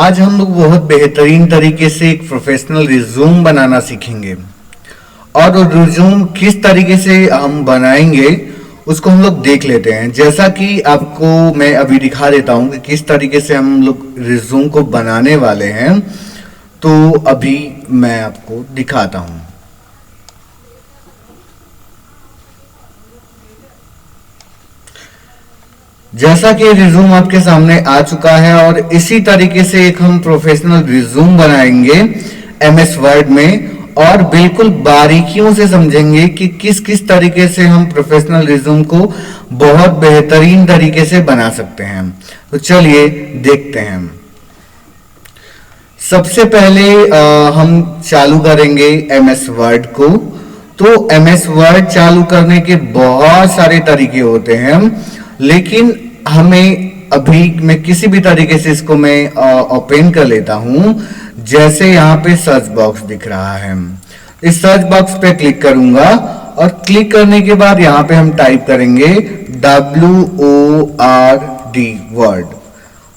आज हम लोग बहुत बेहतरीन तरीके से एक प्रोफेशनल रिज्यूम बनाना सीखेंगे। और वो रिज्यूम किस तरीके से हम बनाएंगे उसको हम लोग देख लेते हैं। जैसा कि आपको मैं अभी दिखा देता हूं कि किस तरीके से हम लोग रिज्यूम को बनाने वाले हैं, तो अभी मैं आपको दिखाता हूं। जैसा कि रिज्यूम आपके सामने आ चुका है और इसी तरीके से एक हम प्रोफेशनल रिज्यूम बनाएंगे एमएस वर्ड में, और बिल्कुल बारीकियों से समझेंगे कि किस किस तरीके से हम प्रोफेशनल रिज्यूम को बहुत बेहतरीन तरीके से बना सकते हैं। तो चलिए देखते हैं। सबसे पहले हम चालू करेंगे एमएस वर्ड को। तो एमएस वर्ड चालू करने के बहुत सारे तरीके होते हैं, लेकिन हमें अभी मैं किसी भी तरीके से इसको मैं ओपन कर लेता हूं। जैसे यहाँ पे सर्च बॉक्स दिख रहा है, इस सर्च बॉक्स पे क्लिक करूंगा और क्लिक करने के बाद यहाँ पे हम टाइप करेंगे WORD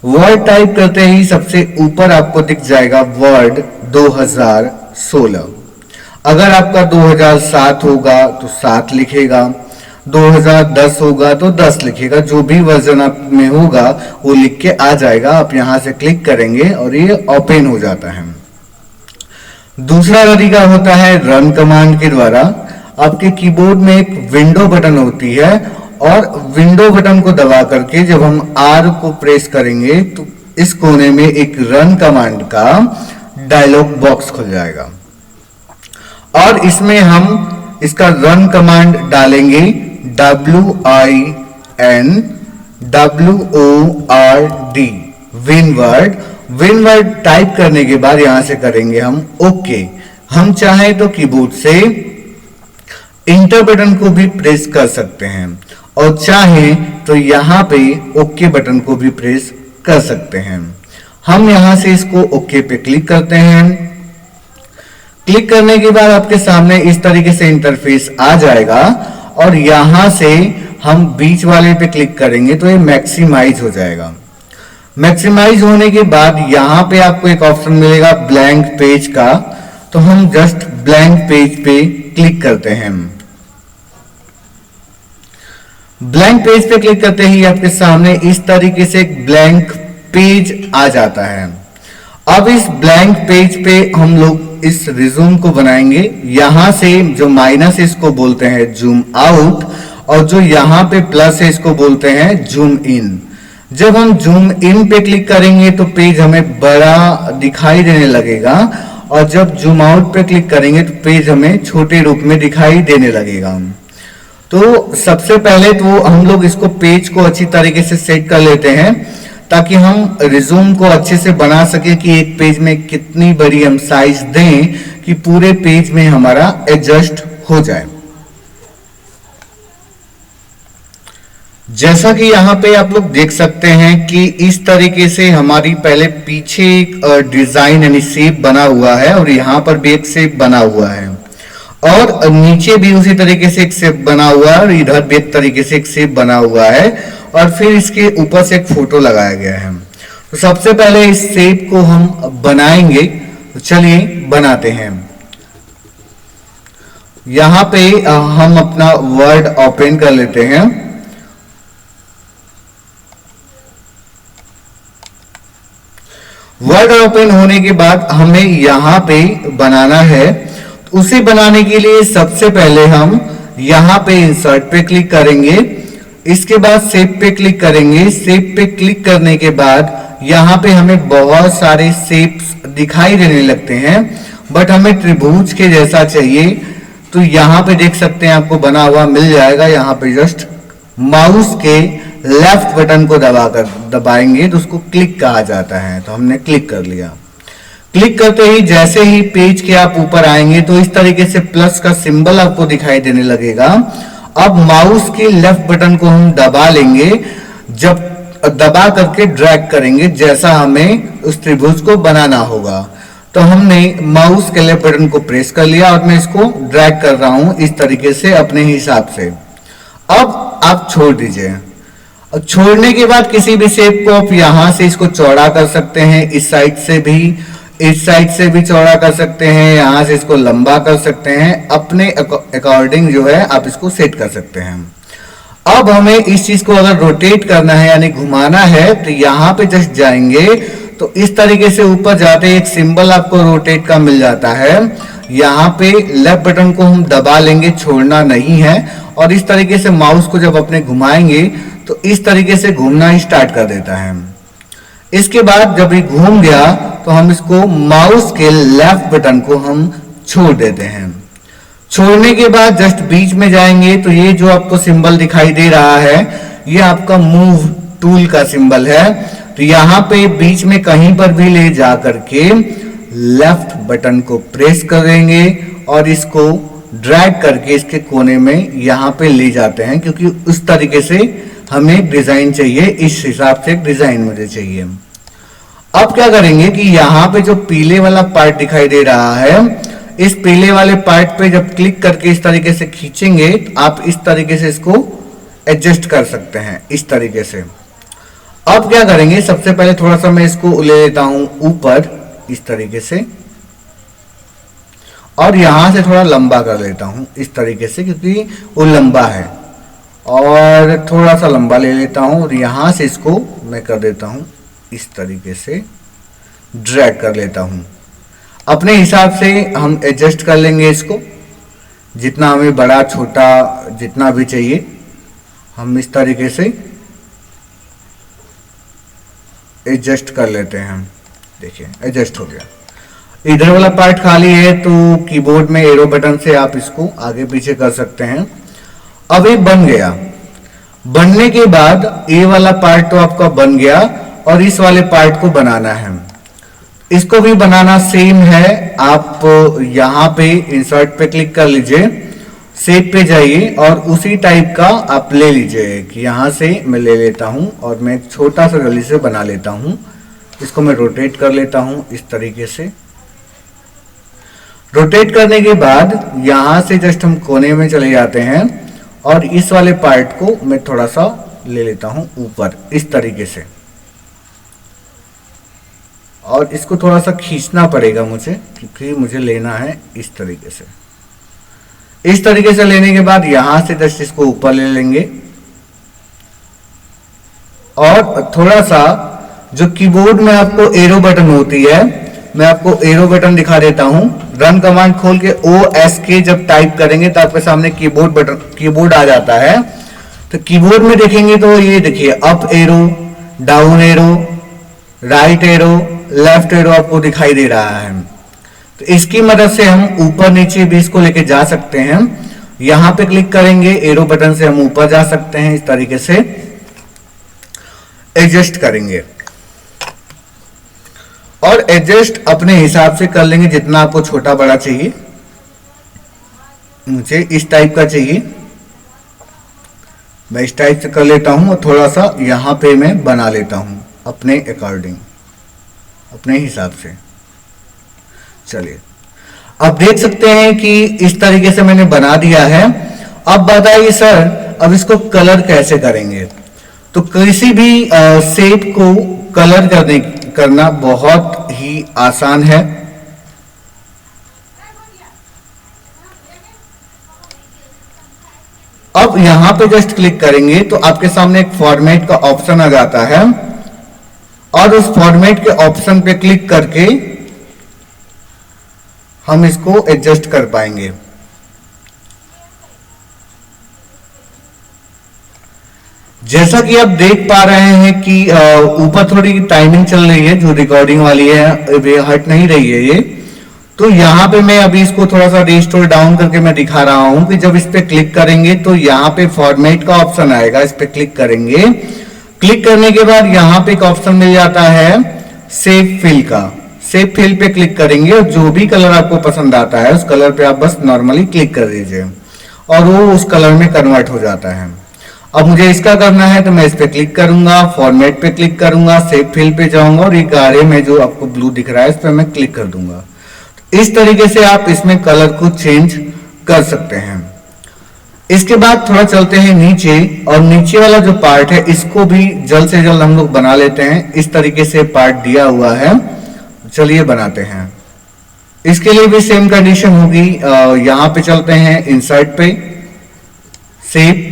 वर्ड टाइप करते ही सबसे ऊपर आपको दिख जाएगा वर्ड 2016। अगर आपका 2007 होगा तो 7 लिखेगा, 2010 होगा तो 10 लिखेगा, जो भी वर्जन आप में होगा वो लिख के आ जाएगा। आप यहां से क्लिक करेंगे और ये ओपन हो जाता है। दूसरा तरीका होता है रन कमांड के द्वारा। आपके कीबोर्ड में एक विंडो बटन होती है और विंडो बटन को दबा करके जब हम आर को प्रेस करेंगे तो इस कोने में एक रन कमांड का डायलॉग बॉक्स खुल जाएगा और इसमें हम इसका रन कमांड डालेंगे WINWORD विनवर्ड टाइप करने के बाद यहां से करेंगे हम ओके। हम चाहें तो कीबोर्ड से इंटर बटन को भी प्रेस कर सकते हैं और चाहें तो यहां पे ओके बटन को भी प्रेस कर सकते हैं। हम यहां से इसको ओके पे क्लिक करते हैं। क्लिक करने के बाद आपके सामने इस तरीके से इंटरफेस आ जाएगा और यहां से हम बीच वाले पे क्लिक करेंगे तो ये मैक्सिमाइज हो जाएगा। मैक्सिमाइज होने के बाद यहां पे आपको एक ऑप्शन मिलेगा ब्लैंक पेज का, तो हम जस्ट ब्लैंक पेज पे क्लिक करते हैं। ब्लैंक पेज पे क्लिक करते ही आपके सामने इस तरीके से एक ब्लैंक पेज आ जाता है। अब इस ब्लैंक पेज पे हम लोग इस रिज्यूम को बनाएंगे। यहां से जो माइनस है इसको बोलते हैं जूम आउट और जो यहां पे प्लस है इसको बोलते हैं जूम इन। जब हम जूम इन पे क्लिक करेंगे तो पेज हमें बड़ा दिखाई देने लगेगा और जब जूम आउट पे क्लिक करेंगे तो पेज हमें छोटे रूप में दिखाई देने लगेगा। तो सबसे पहले तो हम लोग इसको पेज को अच्छी तरीके से सेट कर लेते हैं ताकि हम रिज्यूम को अच्छे से बना सके कि एक पेज में कितनी बड़ी हम साइज दें कि पूरे पेज में हमारा एडजस्ट हो जाए। जैसा कि यहाँ पे आप लोग देख सकते हैं कि इस तरीके से हमारी पहले पीछे एक डिजाइन यानी शेप बना हुआ है और यहाँ पर भी एक शेप बना हुआ है और नीचे भी उसी तरीके से एक शेप बना हुआ है और इधर भी एक तरीके से एक शेप बना हुआ है और फिर इसके ऊपर से एक फोटो लगाया गया है। तो सबसे पहले इस शेप को हम बनाएंगे, तो चलिए बनाते हैं। यहाँ पे हम अपना वर्ड ओपन कर लेते हैं। वर्ड ओपन होने के बाद हमें यहां पे बनाना है। तो उसे बनाने के लिए सबसे पहले हम यहां पे इंसर्ट पे क्लिक करेंगे, इसके बाद शेप पे क्लिक करेंगे। शेप पे क्लिक करने के बाद यहां पे हमें बहुत सारे शेप्स दिखाई देने लगते हैं, बट हमें त्रिभुज के जैसा चाहिए। तो यहां पे देख सकते हैं आपको बना हुआ मिल जाएगा। यहां पे जस्ट माउस के लेफ्ट बटन को दबाएंगे तो उसको क्लिक कहा जाता है। तो हमने क्लिक कर लिया। क्लिक करते ही जैसे ही पेज के आप ऊपर आएंगे तो इस तरीके से प्लस का सिंबल आपको दिखाई देने लगेगा। अब माउस के लेफ्ट बटन को हम दबा लेंगे, जब दबा करके ड्रैग करेंगे जैसा हमें उस त्रिभुज को बनाना होगा। तो हमने माउस के लेफ्ट बटन को प्रेस कर लिया और मैं इसको ड्रैग कर रहा हूं इस तरीके से अपने हिसाब से। अब आप छोड़ दीजिए। और छोड़ने के बाद किसी भी शेप को आप यहां से इसको चौड़ा कर सकते हैं, इस साइड से भी, इस साइड से भी चौड़ा कर सकते हैं, यहां से इसको लंबा कर सकते हैं, अपने अकॉर्डिंग जो है आप इसको सेट कर सकते हैं। अब हमें इस चीज को अगर रोटेट करना है यानी घुमाना है तो यहाँ पे जस्ट जाएंगे तो इस तरीके से ऊपर जाते एक सिंबल आपको रोटेट का मिल जाता है। यहाँ पे लेफ्ट बटन को हम दबा लेंगे, छोड़ना नहीं है, और इस तरीके से माउस को जब अपने घुमाएंगे तो इस तरीके से घूमना स्टार्ट कर देता है। इसके बाद जब ये घूम गया तो हम इसको माउस के लेफ्ट बटन को हम छोड़ देते हैं। छोड़ने के बाद जस्ट बीच में जाएंगे तो ये जो आपको सिंबल दिखाई दे रहा है ये आपका मूव टूल का सिंबल है। तो यहाँ पे बीच में कहीं पर भी ले जा करके लेफ्ट बटन को प्रेस करेंगे और इसको ड्रैग करके इसके कोने में यहाँ पे ले जाते हैं, क्योंकि उस तरीके से हमें डिजाइन चाहिए, इस हिसाब से डिजाइन मुझे चाहिए। अब क्या करेंगे कि यहाँ पे जो पीले वाला पार्ट दिखाई दे रहा है, इस पीले वाले पार्ट पे जब क्लिक करके इस तरीके से खींचेंगे आप इस तरीके से इसको एडजस्ट कर सकते हैं, इस तरीके से। अब क्या करेंगे, सबसे पहले थोड़ा सा मैं इसको ले लेता हूं ऊपर इस तरीके से, और यहां से थोड़ा लंबा कर लेता हूं इस तरीके से, क्योंकि वो लंबा है, और थोड़ा सा लंबा ले लेता हूं और यहां से इसको मैं कर देता हूं इस तरीके से, ड्रैग कर लेता हूं। अपने हिसाब से हम एडजस्ट कर लेंगे इसको, जितना हमें बड़ा छोटा जितना भी चाहिए हम इस तरीके से एडजस्ट कर लेते हैं। देखिए एडजस्ट हो गया। इधर वाला पार्ट खाली है तो कीबोर्ड में एरो बटन से आप इसको आगे पीछे कर सकते हैं। अब ये बन गया। बनने के बाद ये वाला पार्ट तो आपका बन गया, और इस वाले पार्ट को बनाना है। इसको भी बनाना सेम है, आप यहाँ पे इंसर्ट पे क्लिक कर लीजिए, शेप पे जाइए और उसी टाइप का आप ले लीजिए कि यहाँ से मैं ले लेता हूँ और मैं छोटा सा जल्दी से बना लेता हूँ। इसको मैं रोटेट कर लेता हूँ इस तरीके से। रोटेट करने के बाद यहाँ से जस्ट हम कोने में चले जाते हैं और इस वाले पार्ट को मैं थोड़ा सा ले लेता हूँ ऊपर इस तरीके से, और इसको थोड़ा सा खींचना पड़ेगा मुझे, क्योंकि मुझे लेना है इस तरीके से। इस तरीके से लेने के बाद यहां से जस्ट इसको ऊपर ले लेंगे, और थोड़ा सा जो कीबोर्ड में आपको एरो बटन होती है, मैं आपको एरो बटन दिखा देता हूं। रन कमांड खोल के OSK जब टाइप करेंगे तो आपके सामने कीबोर्ड आ जाता है। तो कीबोर्ड में देखेंगे तो ये देखिए up arrow, down arrow, right arrow, left arrow आपको दिखाई दे रहा है। तो इसकी मदद से हम ऊपर नीचे भी इसको लेके जा सकते हैं। यहां पे क्लिक करेंगे, एरो बटन से हम ऊपर जा सकते हैं, इस तरीके से एडजस्ट करेंगे, और एडजस्ट अपने हिसाब से कर लेंगे, जितना आपको छोटा बड़ा चाहिए। मुझे इस टाइप का चाहिए, मैं इस टाइप से कर लेता हूं, और थोड़ा सा यहां पे मैं बना लेता हूं अपने अकॉर्डिंग, अपने हिसाब से। चलिए अब देख सकते हैं कि इस तरीके से मैंने बना दिया है। अब बताइए सर अब इसको कलर कैसे करेंगे? तो किसी भी शेप को कलर करना बहुत ही आसान है। अब यहां पे जस्ट क्लिक करेंगे तो आपके सामने एक फॉर्मेट का ऑप्शन आ जाता है, और उस फॉर्मेट के ऑप्शन पे क्लिक करके हम इसको एडजस्ट कर पाएंगे। जैसा कि आप देख पा रहे हैं कि ऊपर थोड़ी टाइमिंग चल रही है, जो रिकॉर्डिंग वाली है वे हट नहीं रही है ये। तो यहाँ पे मैं अभी इसको थोड़ा सा रिस्टोर डाउन करके मैं दिखा रहा हूं कि जब इस पे क्लिक करेंगे तो यहाँ पे फॉर्मेट का ऑप्शन आएगा, इस पे क्लिक करेंगे। क्लिक करने के बाद यहाँ पे एक ऑप्शन मिल जाता है सेव फिल का। सेव फिल पे क्लिक करेंगे और जो भी कलर आपको पसंद आता है उस कलर पे आप बस नॉर्मली क्लिक कर दीजिए और वो उस कलर में कन्वर्ट हो जाता है। अब मुझे इसका करना है तो मैं इस पे क्लिक करूंगा, फॉर्मेट पे क्लिक करूंगा, सेव फिल पे जाऊंगा और ये गाढ़े में जो आपको ब्लू दिख रहा है इस पे मैं क्लिक कर दूंगा। इस तरीके से आप इसमें कलर को चेंज कर सकते हैं। इसके बाद थोड़ा चलते हैं नीचे, और नीचे वाला जो पार्ट है इसको भी जल्द से जल्द हम लोग बना लेते हैं। इस तरीके से पार्ट दिया हुआ है, चलिए बनाते हैं। इसके लिए भी सेम कंडीशन होगी। यहां पे चलते हैं इंसर्ट पे, शेप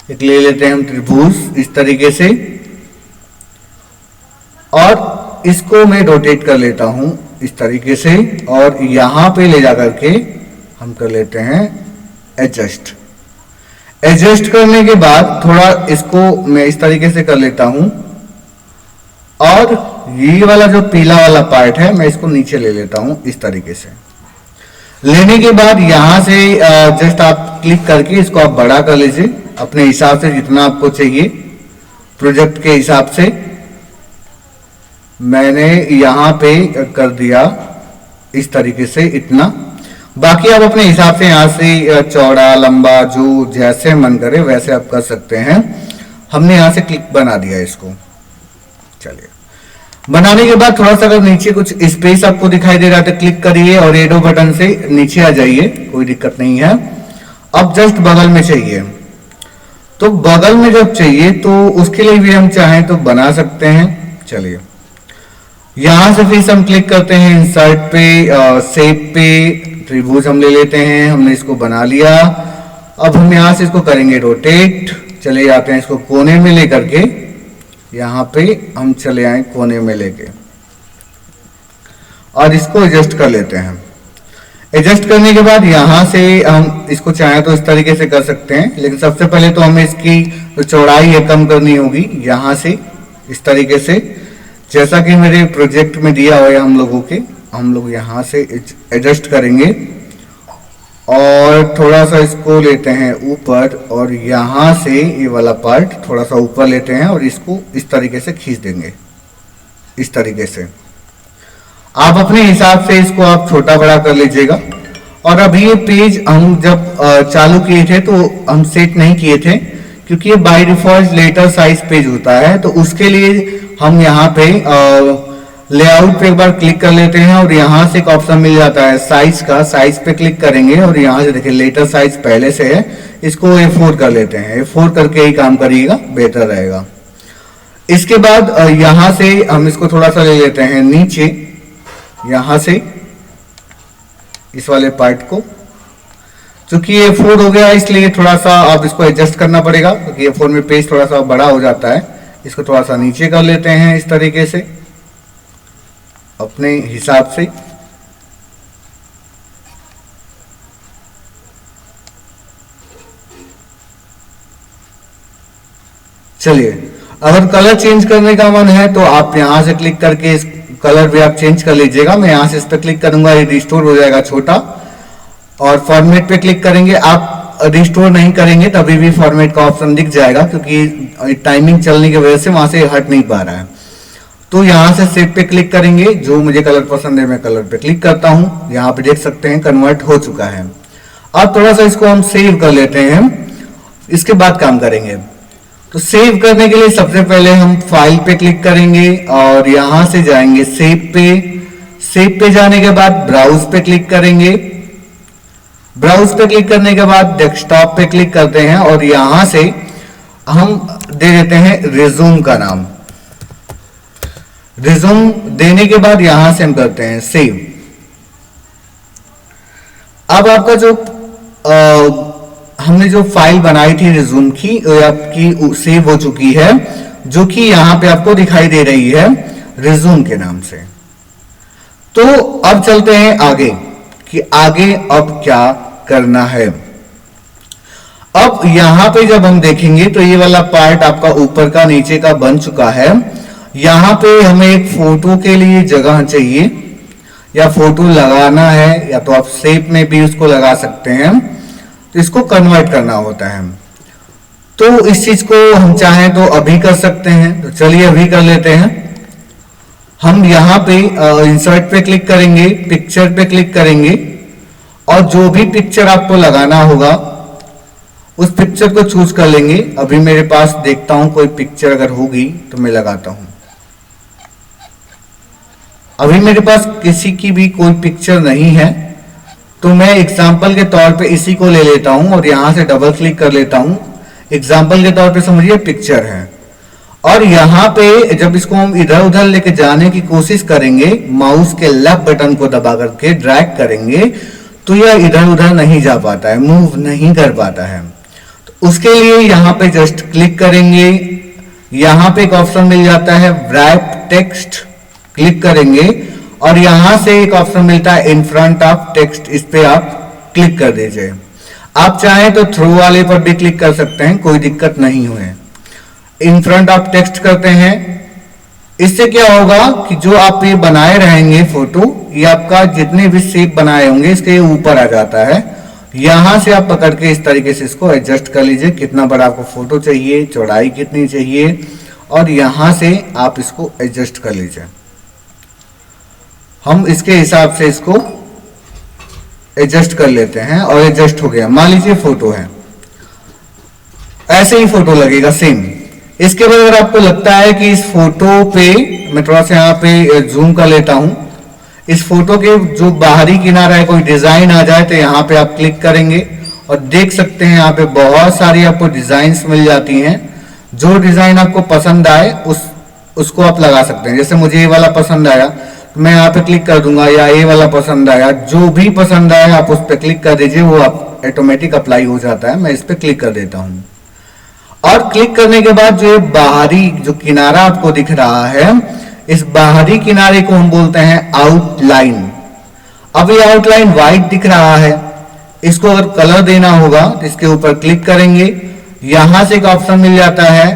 एक ले लेते हैं हम त्रिभुज इस तरीके से, और इसको मैं रोटेट कर लेता हूं इस तरीके से, और यहां पे ले जाकर के हम कर लेते हैं एडजस्ट। एडजस्ट करने के बाद थोड़ा इसको मैं इस तरीके से कर लेता हूं, और ये वाला जो पीला वाला पार्ट है मैं इसको नीचे ले लेता हूं इस तरीके से। लेने के बाद यहां से जस्ट आप क्लिक करके इसको आप बड़ा कर लीजिए अपने हिसाब से, जितना आपको चाहिए प्रोजेक्ट के हिसाब से। मैंने यहां पे कर दिया इस तरीके से इतना, बाकी आप अपने हिसाब से यहां से चौड़ा लंबा जो जैसे मन करे वैसे आप कर सकते हैं। हमने यहां से क्लिक बना दिया इसको। चलिए, बनाने के बाद थोड़ा सा अगर नीचे कुछ स्पेस आपको दिखाई दे रहा है तो क्लिक करिए और एरो बटन से नीचे आ जाइए, कोई दिक्कत नहीं है। अब जस्ट बगल में चाहिए, तो बगल में जब चाहिए तो उसके लिए भी हम चाहें तो बना सकते हैं। चलिए, यहां से फिर हम क्लिक करते हैं इंसर्ट पे, शेप पे, त्रिभुज हम ले लेते हैं। हमने इसको बना लिया। अब हम यहां से इसको करेंगे रोटेट। चले जाते हैं इसको कोने में लेकर के, यहां पे हम चले आए कोने में लेके, और इसको एडजस्ट कर लेते हैं। एडजस्ट करने के बाद यहां से हम इसको चाहें तो इस तरीके से कर सकते हैं, लेकिन सबसे पहले तो हमें इसकी जो चौड़ाई है कम करनी होगी। यहां से इस तरीके से, जैसा कि मेरे प्रोजेक्ट में दिया हुआ है हम लोगों के, हम लोग यहां से एडजस्ट करेंगे और थोड़ा सा इसको लेते हैं ऊपर, और यहां से ये वाला पार्ट थोड़ा सा ऊपर लेते हैं और इसको इस तरीके से खींच देंगे इस तरीके से। आप अपने हिसाब से इसको आप छोटा बड़ा कर लीजिएगा। और अभी ये पेज हम जब चालू किए थे तो हम सेट नहीं किए थे, क्योंकि ये by default letter size page होता है, तो उसके लिए हम यहाँ पे लेआउट पे एक बार क्लिक कर लेते हैं, और यहाँ से एक ऑप्शन मिल जाता है साइज का, साइज पे क्लिक करेंगे और यहाँ से देखिए लेटर साइज पहले से है, इसको A4 कर लेते हैं। A4 करके ही काम करिएगा, बेहतर रहेगा। इसके बाद यहाँ से हम इसको थोड़ा सा ले लेते हैं नीचे, यहां से इस वाले पार्ट को, चूंकि A4 हो गया इसलिए थोड़ा सा आप इसको एडजस्ट करना पड़ेगा, क्योंकि A4 में पेज थोड़ा सा बड़ा हो जाता है। इसको थोड़ा सा नीचे कर लेते हैं इस तरीके से अपने हिसाब से। चलिए, अगर कलर चेंज करने का मन है तो आप यहां से क्लिक करके इस कलर भी आप चेंज कर लीजिएगा। मैं यहां से इस पर क्लिक करूंगा, ये रिस्टोर हो जाएगा छोटा, और फॉर्मेट पे क्लिक करेंगे। आप रिस्टोर नहीं करेंगे तभी भी फॉर्मेट का ऑप्शन दिख जाएगा, क्योंकि टाइमिंग चलने की वजह से वहां से हट नहीं पा रहा है। तो यहां से सेव पे क्लिक करेंगे, जो मुझे कलर पसंद है मैं कलर पे क्लिक करता हूं। यहाँ पे देख सकते हैं कन्वर्ट हो चुका है। अब थोड़ा सा इसको हम सेव कर लेते हैं, इसके बाद काम करेंगे। तो सेव करने के लिए सबसे पहले हम फाइल पे क्लिक करेंगे और यहां से जाएंगे सेव पे। सेव पे जाने के बाद ब्राउज पे क्लिक करेंगे। ब्राउज पे क्लिक करने के बाद डेस्कटॉप पे क्लिक करते हैं और यहां से हम दे देते हैं रिज्यूम का नाम। रिज्यूम देने के बाद यहां से हम करते हैं सेव। अब आपका जो हमने जो फाइल बनाई थी रिज्यूम की, आपकी सेव हो चुकी है, जो कि यहां पे आपको दिखाई दे रही है रिज्यूम के नाम से। तो अब चलते हैं आगे कि आगे अब क्या करना है। अब यहां पे जब हम देखेंगे तो ये वाला पार्ट आपका ऊपर का नीचे का बन चुका है। यहां पे हमें एक फोटो के लिए जगह चाहिए, या फोटो लगाना है, या तो आप शेप में भी उसको लगा सकते हैं। तो इसको कन्वर्ट करना होता है। तो इस चीज को हम चाहें तो अभी कर सकते हैं, तो चलिए अभी कर लेते हैं। हम यहां पे इंसर्ट पे क्लिक करेंगे, पिक्चर पे क्लिक करेंगे, और जो भी पिक्चर आपको लगाना होगा उस पिक्चर को चूज कर लेंगे। अभी मेरे पास देखता हूं कोई पिक्चर अगर होगी तो मैं लगाता हूं। अभी मेरे पास किसी की भी कोई पिक्चर नहीं है, तो मैं एग्जाम्पल के तौर पे इसी को ले लेता हूं और यहां से डबल क्लिक कर लेता हूं। एग्जाम्पल के तौर पे समझिए पिक्चर है, और यहाँ पे जब इसको हम इधर उधर लेके जाने की कोशिश करेंगे, माउस के लेफ्ट बटन को दबा करके ड्रैग करेंगे, तो यह इधर उधर नहीं जा पाता है, मूव नहीं कर पाता है। तो उसके लिए यहाँ पे जस्ट क्लिक करेंगे, यहाँ पे एक ऑप्शन मिल जाता है रैप टेक्स्ट, क्लिक करेंगे और यहां से एक ऑप्शन मिलता है इन फ्रंट ऑफ टेक्स्ट, इस पे आप क्लिक कर दीजिए। आप चाहें तो थ्रू वाले पर भी क्लिक कर सकते हैं, कोई दिक्कत नहीं हुए। इन फ्रंट ऑफ टेक्स्ट करते हैं। इससे क्या होगा कि जो आप ये बनाए रहेंगे फोटो, ये आपका जितने भी शेप बनाए होंगे इसके ऊपर आ जाता है। यहां से आप पकड़ के इस तरीके से इसको एडजस्ट कर लीजिए, कितना बड़ा आपको फोटो चाहिए, चौड़ाई कितनी चाहिए, और यहां से आप इसको एडजस्ट कर लीजिए। हम इसके हिसाब से इसको एडजस्ट कर लेते हैं और एडजस्ट हो गया। मान लीजिए फोटो है, ऐसे ही फोटो लगेगा सेम। इसके बाद अगर आपको लगता है कि इस फोटो पे, मैं थोड़ा सा यहाँ पे जूम कर लेता हूं, इस फोटो के जो बाहरी किनारा है कोई डिजाइन आ जाए तो यहाँ पे आप क्लिक करेंगे और देख सकते हैं यहाँ पे बहुत सारी आपको डिजाइन्स मिल जाती हैं। जो डिजाइन आपको पसंद आए उसको आप लगा सकते हैं। जैसे मुझे ये वाला पसंद आया तो मैं यहाँ पे क्लिक कर दूंगा, या ये वाला पसंद आया, जो भी पसंद आया आप उस पर क्लिक कर दीजिए, वो आप ऑटोमेटिक अप्लाई हो जाता है। मैं इस पर क्लिक कर देता हूँ और क्लिक करने के बाद जो बाहरी जो किनारा आपको दिख रहा है, इस बाहरी किनारे को हम बोलते हैं आउटलाइन। अब ये आउटलाइन व्हाइट दिख रहा है, इसको अगर कलर देना होगा तो इसके ऊपर क्लिक करेंगे, यहां से एक ऑप्शन मिल जाता है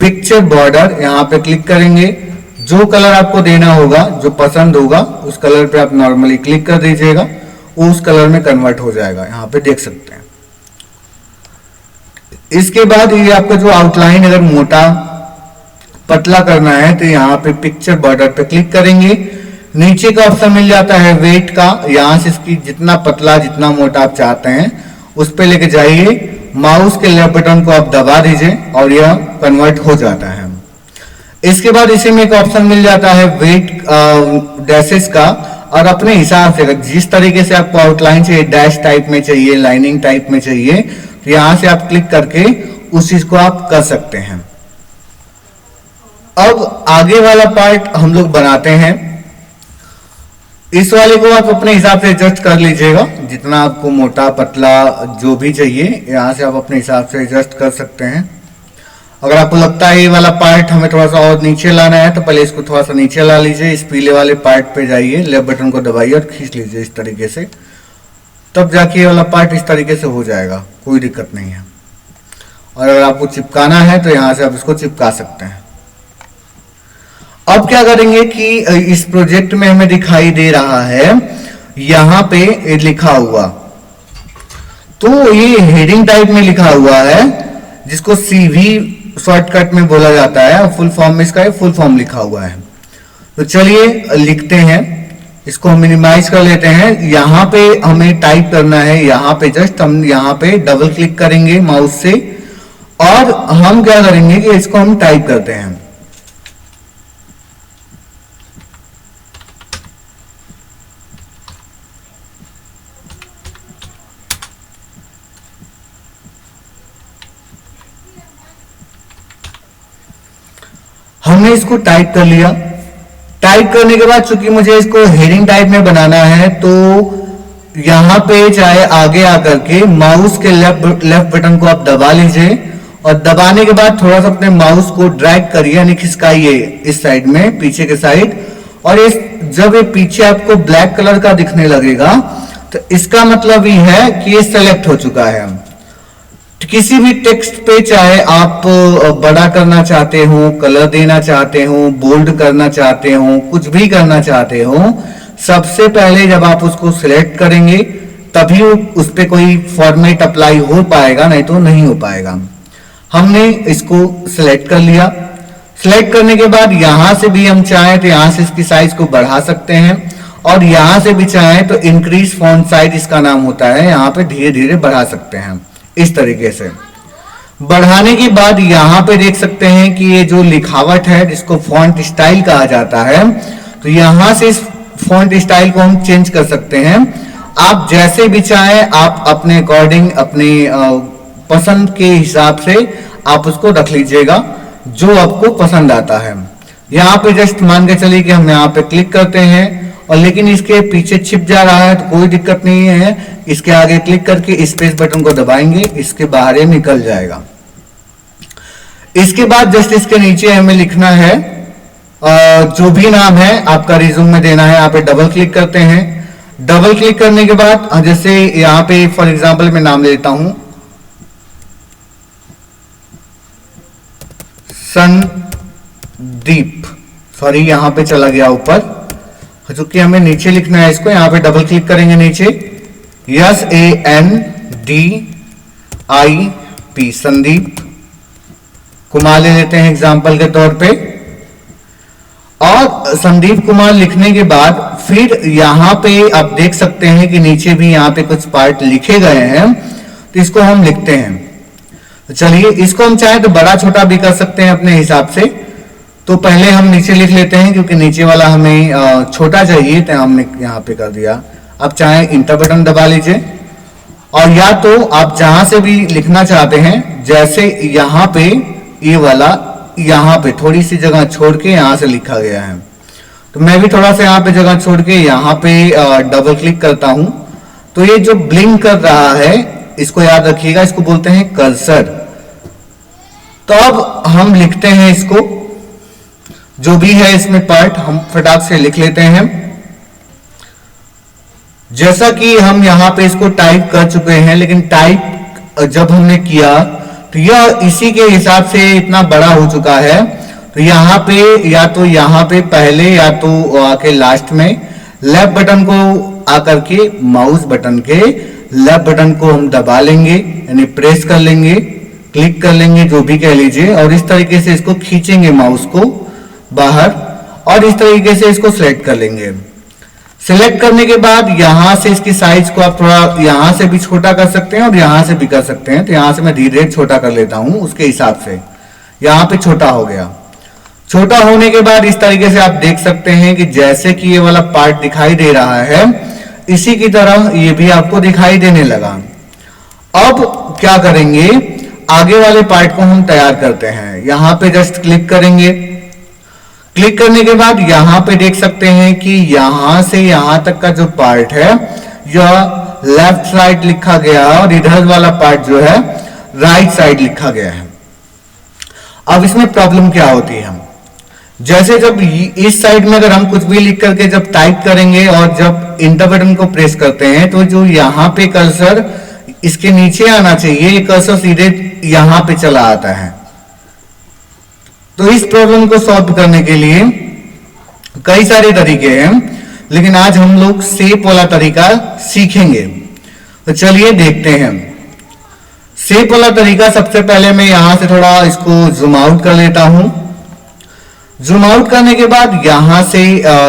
पिक्चर बॉर्डर, यहां पे क्लिक करेंगे। जो कलर आपको देना होगा, जो पसंद होगा, उस कलर पे आप नॉर्मली क्लिक कर दीजिएगा, वो उस कलर में कन्वर्ट हो जाएगा। यहां पे देख सकते हैं। इसके बाद ये आपका जो आउटलाइन अगर मोटा पतला करना है तो यहाँ पे पिक्चर बॉर्डर पे क्लिक करेंगे, नीचे का ऑप्शन मिल जाता है वेट का, यहां से इसकी जितना पतला जितना मोटा आप चाहते हैं उस पे लेके जाइए, माउस के लेफ्ट बटन को आप दबा दीजिए और यह कन्वर्ट हो जाता है। इसके बाद इसी में एक ऑप्शन मिल जाता है वेट डैशेस का, और अपने हिसाब से जिस तरीके से आपको आउटलाइन चाहिए, डैश टाइप में चाहिए, लाइनिंग टाइप में चाहिए, तो यहां से आप क्लिक करके उस चीज को आप कर सकते हैं। अब आगे वाला पार्ट हम लोग बनाते हैं। इस वाले को आप अपने हिसाब से एडजस्ट कर लीजिएगा, जितना आपको मोटा पतला जो भी चाहिए यहां से आप अपने हिसाब से एडजस्ट कर सकते हैं। अगर आपको लगता है ये वाला पार्ट हमें थोड़ा सा और नीचे लाना है तो पहले इसको थोड़ा सा नीचे ला लीजिए, इस पीले वाले पार्ट पे जाइए, लेफ्ट बटन को दबाइए और खींच लीजिए इस तरीके से, तब जाके ये वाला पार्ट इस तरीके से हो जाएगा, कोई दिक्कत नहीं है। और अगर आपको चिपकाना है तो यहां से आप इसको चिपका सकते हैं। अब क्या करेंगे कि इस प्रोजेक्ट में हमें दिखाई दे रहा है यहां पे लिखा हुआ, तो ये हेडिंग टाइप में लिखा हुआ है जिसको CV शॉर्टकट में बोला जाता है, फुल फॉर्म में इसका फुल फॉर्म लिखा हुआ है। तो चलिए लिखते हैं, इसको हम मिनिमाइज कर लेते हैं। यहां पे हमें टाइप करना है, यहां पे जस्ट हम यहां पे डबल क्लिक करेंगे माउस से और हम क्या करेंगे कि इसको हम टाइप करते हैं। हमने इसको टाइप कर लिया। टाइप करने के बाद चूंकि मुझे इसको हेडिंग टाइप में बनाना है, तो यहां पे चाहे आगे आकर के माउस के लेफ्ट बटन को आप दबा लीजिए और दबाने के बाद थोड़ा सा अपने माउस को ड्रैग करिए, यानी खिसकाइए इस साइड में, पीछे के साइड, और इस जब ये पीछे आपको ब्लैक कलर का दिखने लगेगा तो इसका मतलब ये है कि ये सेलेक्ट हो चुका है। किसी भी टेक्स्ट पे चाहे आप बड़ा करना चाहते हो, कलर देना चाहते हो, बोल्ड करना चाहते हो, कुछ भी करना चाहते हो, सबसे पहले जब आप उसको सिलेक्ट करेंगे तभी उस पे कोई फॉर्मेट अप्लाई हो पाएगा, नहीं तो नहीं हो पाएगा। हमने इसको सिलेक्ट कर लिया। सिलेक्ट करने के बाद यहां से भी हम चाहें तो यहां से इसकी साइज को बढ़ा सकते हैं और यहां से भी चाहें तो इंक्रीज फॉन्ट साइज इसका नाम होता है, यहां पे धीरे धीरे बढ़ा सकते हैं। इस तरीके से बढ़ाने के बाद यहां पे देख सकते हैं कि ये जो लिखावट है जिसको फॉन्ट स्टाइल कहा जाता है, तो यहां से इस फॉन्ट स्टाइल को हम चेंज कर सकते हैं। आप जैसे भी चाहें आप अपने अकॉर्डिंग अपने पसंद के हिसाब से आप उसको रख लीजिएगा जो आपको पसंद आता है। यहाँ पे जस्ट मान के चलिए कि हम यहाँ पे क्लिक करते हैं और लेकिन इसके पीछे छिप जा रहा है तो कोई दिक्कत नहीं है, इसके आगे क्लिक करके स्पेस बटन को दबाएंगे, इसके बाहर ये निकल जाएगा। इसके बाद जस्ट इसके नीचे हमें लिखना है जो भी नाम है आपका रिज्यूम में देना है। यहाँ पे डबल क्लिक करते हैं। डबल क्लिक करने के बाद जैसे यहाँ पे फॉर एग्जांपल मैं नाम लेता हूं संदीप, सॉरी यहाँ पे चला गया ऊपर, चूंकि हमें नीचे लिखना है इसको। यहाँ पे डबल क्लिक करेंगे नीचे, SANDIP संदीप कुमार ले लेते हैं एग्जाम्पल के तौर पे। और संदीप कुमार लिखने के बाद फिर यहाँ पे आप देख सकते हैं कि नीचे भी यहाँ पे कुछ पार्ट लिखे गए हैं, तो इसको हम लिखते हैं। तो चलिए इसको हम चाहे तो बड़ा छोटा भी कर सकते हैं अपने हिसाब से। तो पहले हम नीचे लिख लेते हैं क्योंकि नीचे वाला हमें छोटा चाहिए, तो हमने यहाँ पे कर दिया। आप चाहे इंटर बटन दबा लीजिए और या तो आप जहां से भी लिखना चाहते हैं, जैसे यहाँ पे ये वाला यहाँ पे थोड़ी सी जगह छोड़ के यहाँ से लिखा गया है, तो मैं भी थोड़ा सा यहाँ पे जगह छोड़ के यहाँ पे डबल क्लिक करता हूं। तो ये जो ब्लिंक कर रहा है इसको याद रखिएगा, इसको बोलते हैं कर्सर। तो अब हम लिखते हैं इसको, जो भी है इसमें पार्ट हम फटाक से लिख लेते हैं। जैसा कि हम यहाँ पे इसको टाइप कर चुके हैं, लेकिन टाइप जब हमने किया तो यह इसी के हिसाब से इतना बड़ा हो चुका है। तो यहाँ पे या तो यहाँ पे पहले या तो आके लास्ट में लेफ्ट बटन को आकर के माउस बटन के लेफ्ट बटन को हम दबा लेंगे, यानी प्रेस कर लेंगे, क्लिक कर लेंगे, जो भी कह लीजिए, और इस तरीके से इसको खींचेंगे माउस को बाहर और इस तरीके से इसको सिलेक्ट कर लेंगे। सिलेक्ट करने के बाद यहां से इसकी साइज को आप थोड़ा यहां से भी छोटा कर सकते हैं और यहां से भी कर सकते हैं। तो यहां से मैं धीरे धीरे छोटा कर लेता हूं उसके हिसाब से। यहां पे छोटा हो गया। छोटा होने के बाद इस तरीके से आप देख सकते हैं कि जैसे कि ये वाला पार्ट दिखाई दे रहा है, इसी की तरह ये भी आपको दिखाई देने लगा। अब क्या करेंगे, आगे वाले पार्ट को हम तैयार करते हैं। यहां पे जस्ट क्लिक करेंगे। क्लिक करने के बाद यहां पे देख सकते हैं कि यहां से यहां तक का जो पार्ट है यह लेफ्ट साइड लिखा गया और इधर वाला पार्ट जो है राइट साइड लिखा गया है। अब इसमें प्रॉब्लम क्या होती है, जैसे जब इस साइड में अगर हम कुछ भी लिख करके जब टाइप करेंगे और जब इंटर बटन को प्रेस करते हैं तो जो यहाँ पे कर्सर इसके नीचे आना चाहिए, ये कर्सर सीधे यहां पे चला आता है। तो इस प्रॉब्लम को सॉल्व करने के लिए कई सारे तरीके हैं, लेकिन आज हम लोग शेप वाला तरीका सीखेंगे। तो चलिए देखते हैं। शेप वाला तरीका सबसे पहले मैं यहां से थोड़ा इसको जूम आउट कर लेता हूं। जूम आउट करने के बाद यहां से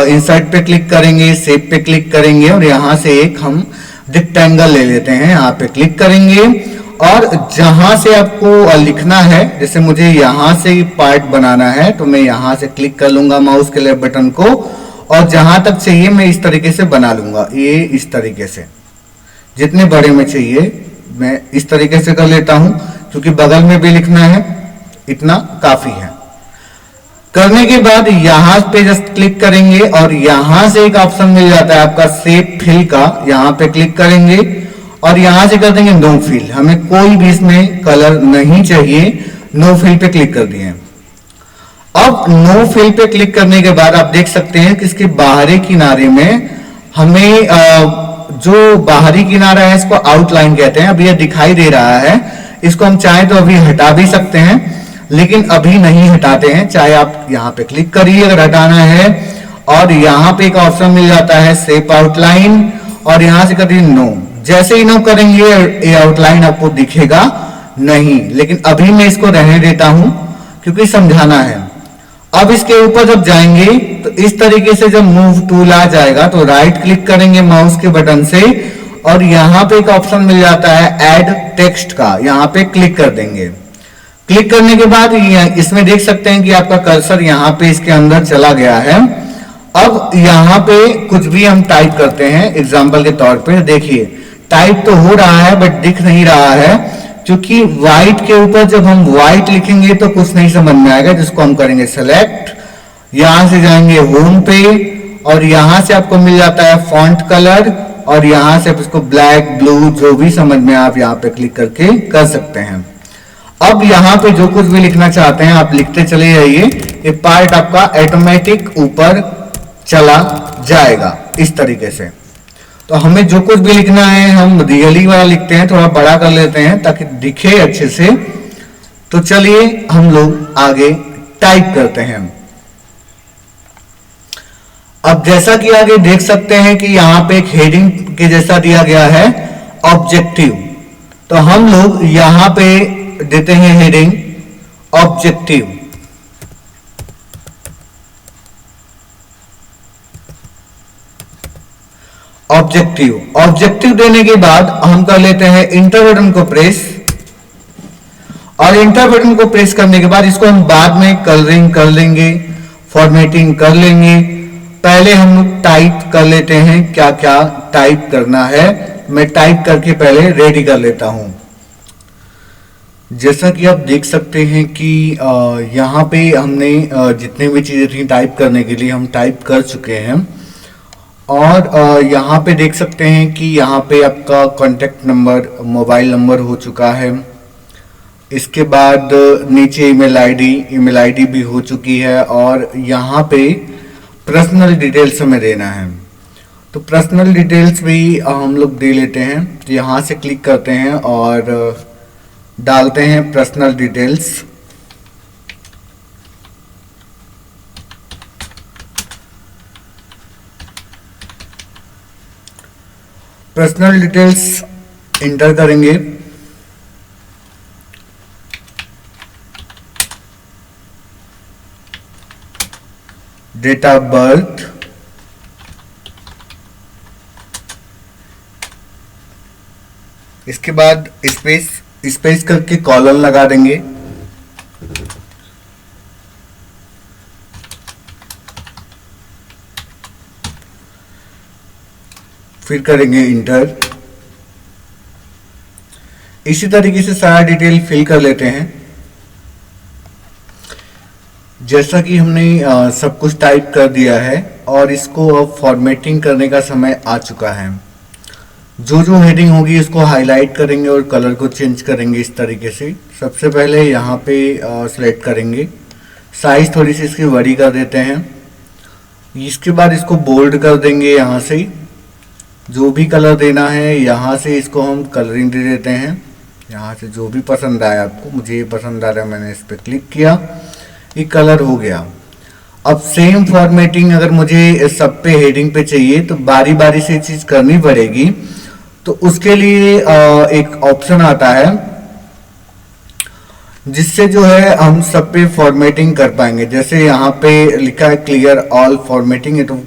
इंसर्ट पे क्लिक करेंगे, शेप पे क्लिक करेंगे और यहां से एक हम रेक्टेंगल ले लेते हैं। यहाँ पे क्लिक करेंगे और जहां से आपको लिखना है, जैसे मुझे यहां से पार्ट बनाना है तो मैं यहां से क्लिक कर लूंगा माउस के लेफ्ट बटन को और जहां तक चाहिए मैं इस तरीके से बना लूंगा। ये इस तरीके से जितने बड़े में चाहिए मैं इस तरीके से कर लेता हूं, क्योंकि बगल में भी लिखना है, इतना काफी है। करने के बाद यहां पे जस्ट क्लिक करेंगे और यहां से एक ऑप्शन मिल जाता है आपका शेप फिल का, यहां पे क्लिक करेंगे और यहां से कर देंगे नो फिल। हमें कोई भी इसमें कलर नहीं चाहिए, नो फिल पे क्लिक कर दिए। अब नो फिल पे क्लिक करने के बाद आप देख सकते हैं कि इसके बाहरी किनारे में हमें जो बाहरी किनारा है इसको आउटलाइन कहते हैं। अब ये दिखाई दे रहा है, इसको हम चाहे तो अभी हटा भी सकते हैं, लेकिन अभी नहीं हटाते हैं। चाहे आप यहाँ पे क्लिक करिए अगर हटाना है और यहाँ पे एक ऑप्शन मिल जाता है शेप आउटलाइन और यहां से कर दिए नो। जैसे ही नो करेंगे ये आउटलाइन आपको दिखेगा नहीं, लेकिन अभी मैं इसको रहने देता हूं क्योंकि समझाना है। अब इसके ऊपर जब जाएंगे तो इस तरीके से जब मूव टूल आ जाएगा तो राइट क्लिक करेंगे माउस के बटन से और यहां पे एक ऑप्शन मिल जाता है ऐड टेक्स्ट का, यहां पे क्लिक कर देंगे। क्लिक करने के बाद इसमें देख सकते हैं कि आपका कर्सर यहाँ पे इसके अंदर चला गया है अब यहाँ पे कुछ भी हम टाइप करते हैं एग्जाम्पल के तौर पे, देखिए टाइप तो हो रहा है बट दिख नहीं रहा है, क्योंकि व्हाइट के ऊपर जब हम व्हाइट लिखेंगे तो कुछ नहीं समझ में आएगा, जिसको हम करेंगे सेलेक्ट, यहां से जाएंगे होम पे और यहां से आपको मिल जाता है फॉन्ट कलर और यहां से आप इसको ब्लैक ब्लू जो भी समझ में आप यहाँ पे क्लिक करके कर सकते हैं। अब यहाँ पे जो कुछ भी लिखना चाहते हैं आप लिखते चले जाइए, ये पार्ट आपका ऑटोमेटिक ऊपर चला जाएगा इस तरीके से। तो हमें जो कुछ भी लिखना है हम रियली वाला लिखते हैं, थोड़ा बड़ा कर लेते हैं ताकि दिखे अच्छे से। तो चलिए हम लोग आगे टाइप करते हैं। अब जैसा कि आगे देख सकते हैं कि यहां पे एक हेडिंग के जैसा दिया गया है ऑब्जेक्टिव, तो हम लोग यहां पे देते हैं हेडिंग ऑब्जेक्टिव। ऑब्जेक्टिव देने के बाद हम कर लेते हैं इंटर बटन को प्रेस, और इंटर बटन को प्रेस करने के बाद इसको हम बाद में कलरिंग कर लेंगे, फॉर्मेटिंग कर लेंगे। पहले हम लोग टाइप कर लेते हैं क्या क्या टाइप करना है, मैं टाइप करके पहले रेडी कर लेता हूं। जैसा कि आप देख सकते हैं कि यहाँ पे हमने जितने भी चीजें थी टाइप करने के लिए हम टाइप कर चुके हैं। और यहाँ पे देख सकते हैं कि यहाँ पे आपका कॉन्टेक्ट नंबर, मोबाइल नंबर हो चुका है। इसके बाद नीचे ईमेल आईडी भी हो चुकी है, और यहाँ पे पर्सनल डिटेल्स हमें देना है। तो पर्सनल डिटेल्स भी हम लोग दे लेते हैं। तो यहाँ से क्लिक करते हैं और डालते हैं personal details. Personal details inter करेंगे। डेट ऑफ बर्थ, इसके बाद स्पेस करके कॉलन लगा देंगे। फिर करेंगे इंटर। इसी तरीके से सारा डिटेल फिल कर लेते हैं। जैसा कि हमने सब कुछ टाइप कर दिया है और इसको अब फॉर्मेटिंग करने का समय आ चुका है। जो जो हेडिंग होगी इसको हाईलाइट करेंगे और कलर को चेंज करेंगे इस तरीके से। सबसे पहले यहाँ पे सिलेक्ट करेंगे, साइज थोड़ी सी इसकी बड़ी कर देते हैं। इसके बाद इसको बोल्ड कर देंगे। यहाँ से जो भी कलर देना है यहाँ से इसको हम कलरिंग दे देते हैं। यहाँ से जो भी पसंद आया आपको, मुझे ये पसंद आ रहा है, मैंने इस पर क्लिक किया, ये कलर हो गया। अब सेम फॉर्मेटिंग अगर मुझे सब पे हेडिंग पे चाहिए तो बारी बारी से चीज करनी पड़ेगी। तो उसके लिए एक ऑप्शन आता है जिससे जो है हम सब पे फॉर्मेटिंग कर पाएंगे। जैसे यहाँ पे लिखा है क्लियर ऑल फॉर्मेटिंग, ये तो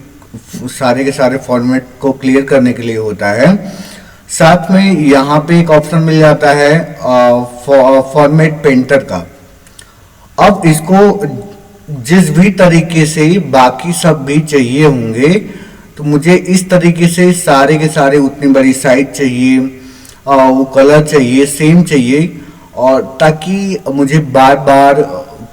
सारे के सारे फॉर्मेट को क्लियर करने के लिए होता है। साथ में यहाँ पे एक ऑप्शन मिल जाता है फॉर्मेट पेंटर का। अब इसको जिस भी तरीके से बाकी सब भी चाहिए होंगे, तो मुझे इस तरीके से सारे के सारे उतनी बड़ी साइज चाहिए, वो कलर चाहिए, सेम चाहिए, और ताकि मुझे बार बार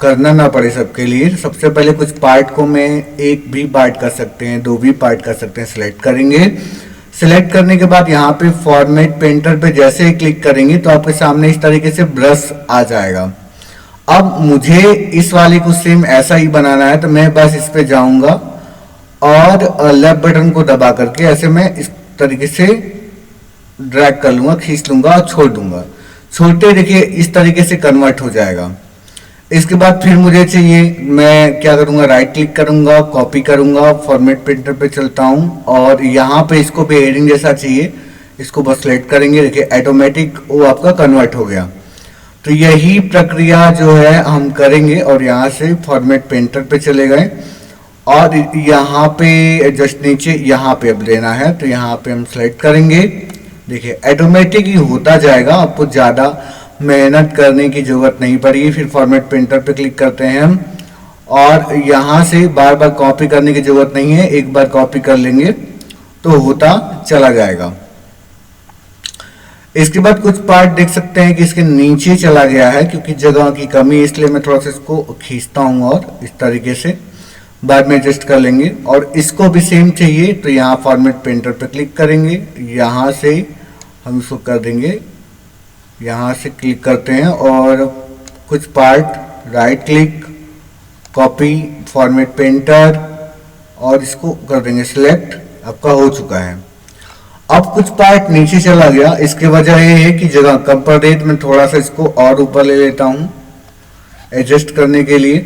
करना ना पड़े सबके लिए। सबसे पहले कुछ पार्ट को मैं एक भी पार्ट कर सकते हैं, दो भी पार्ट कर सकते हैं, सिलेक्ट करेंगे। सिलेक्ट करने के बाद यहाँ पे फॉर्मेट पेंटर पे जैसे ही क्लिक करेंगे तो आपके सामने इस तरीके से ब्रश आ जाएगा। अब मुझे इस वाले को सेम ऐसा ही बनाना है, तो मैं बस इस पे जाऊंगा और लेफ्ट बटन को दबा करके ऐसे मैं इस तरीके से ड्रैग कर लूंगा, खींच लूंगा और छोड़ दूंगा। छोड़ते देखिए इस तरीके से कन्वर्ट हो जाएगा। इसके बाद फिर मुझे चाहिए, मैं क्या करूंगा, राइट क्लिक करूंगा, कॉपी करूंगा, फॉर्मेट प्रिंटर पे चलता हूं और यहाँ पे इसको भी हेडिंग जैसा चाहिए, इसको बस सिलेक्ट करेंगे। देखिए ऑटोमेटिक वो आपका कन्वर्ट हो गया। तो यही प्रक्रिया जो है हम करेंगे और यहाँ से फॉर्मेट पेंटर पे चले गए और यहाँ पे जस्ट नीचे यहाँ पे अब लेना है, तो यहाँ पे हम सेलेक्ट करेंगे। देखिए ऑटोमेटिक ही होता जाएगा, आपको ज़्यादा मेहनत करने की जरूरत नहीं पड़ेगी। फिर फॉर्मेट पेंटर पे क्लिक करते हैं हम और यहाँ से बार बार कॉपी करने की जरूरत नहीं है, एक बार कॉपी कर लेंगे तो होता चला जाएगा। इसके बाद कुछ पार्ट देख सकते हैं कि इसके नीचे चला गया है क्योंकि जगह की कमी है, इसलिए मैं थोड़ा सा इसको खींचता हूँ और इस तरीके से बाद में एडजस्ट कर लेंगे। और इसको भी सेम चाहिए तो यहाँ फॉर्मेट पेंटर पे क्लिक करेंगे, यहाँ से हम इसको कर देंगे, यहाँ से क्लिक करते हैं और कुछ part right click, copy format painter और इसको कर देंगे सिलेक्ट। आपका हो चुका है। अब कुछ पार्ट नीचे चला गया, इसकी वजह ये है कि जगह कम पड़ रही है तो मैं थोड़ा सा इसको और ऊपर ले लेता हूँ एडजस्ट करने के लिए,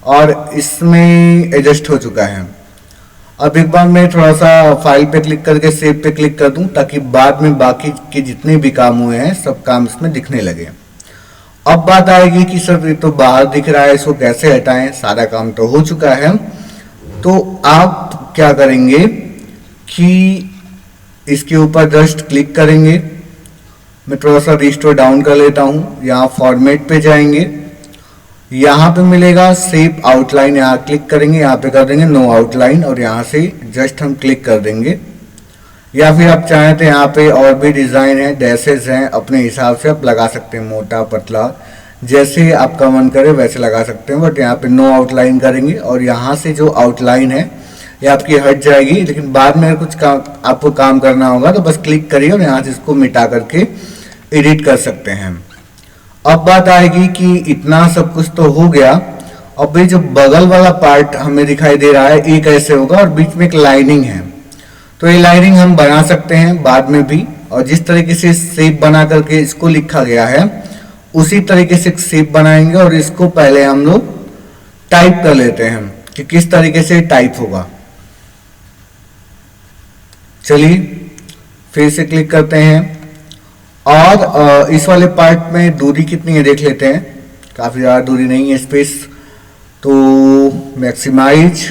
और इसमें एडजस्ट हो चुका है। अब एक बार मैं थोड़ा सा फाइल पे क्लिक करके सेव पे क्लिक कर दूं ताकि बाद में बाकी के जितने भी काम हुए हैं सब काम इसमें दिखने लगे। अब बात आएगी कि सर ये तो बाहर दिख रहा है, इसको कैसे हटाएं? सारा काम तो हो चुका है। तो आप क्या करेंगे कि इसके ऊपर जस्ट क्लिक करेंगे, मैं थोड़ा सा रिस्टोर डाउन कर लेता हूँ, यहाँ फॉर्मेट पे जाएंगे, यहाँ पे मिलेगा शेप आउटलाइन, यहाँ क्लिक करेंगे, यहाँ पे कर देंगे नो आउटलाइन और यहाँ से जस्ट हम क्लिक कर देंगे। या फिर आप चाहें तो यहाँ पे और भी डिज़ाइन है, डैशेज हैं, अपने हिसाब से आप लगा सकते हैं, मोटा पतला जैसे आपका मन करे वैसे लगा सकते हैं। बट यहाँ पे नो आउटलाइन करेंगे और यहाँ से जो आउटलाइन है ये आपकी हट जाएगी, लेकिन बाद में कुछ काम आपको काम करना होगा तो बस क्लिक करिए और यहाँ से इसको मिटा करके एडिट कर सकते हैं। अब बात आएगी कि इतना सब कुछ तो हो गया, अब ये जो बगल वाला पार्ट हमें दिखाई दे रहा है ये कैसे होगा, और बीच में एक लाइनिंग है तो ये लाइनिंग हम बना सकते हैं बाद में भी, और जिस तरीके से शेप बना करके इसको लिखा गया है उसी तरीके से शेप बनाएंगे। और इसको पहले हम लोग टाइप कर लेते हैं कि किस तरीके से टाइप होगा। चलिए फिर से क्लिक करते हैं और इस वाले पार्ट में दूरी कितनी है देख लेते हैं। काफ़ी ज़्यादा दूरी नहीं है स्पेस, तो मैक्सिमाइज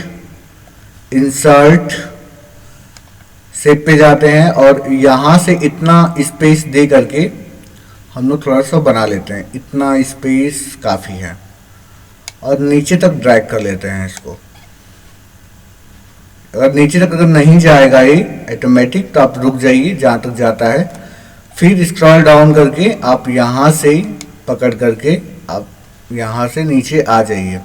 इंसर्ट शेप पे जाते हैं और यहाँ से इतना स्पेस दे करके हम लोग थोड़ा सा बना लेते हैं, इतना स्पेस काफ़ी है, और नीचे तक ड्रैग कर लेते हैं इसको। अगर नीचे तक अगर नहीं जाएगा ये ऑटोमेटिक तो आप रुक जाइए जहाँ तक जाता है, फिर स्क्रॉल डाउन करके आप यहाँ से पकड़ करके आप यहाँ से नीचे आ जाइए।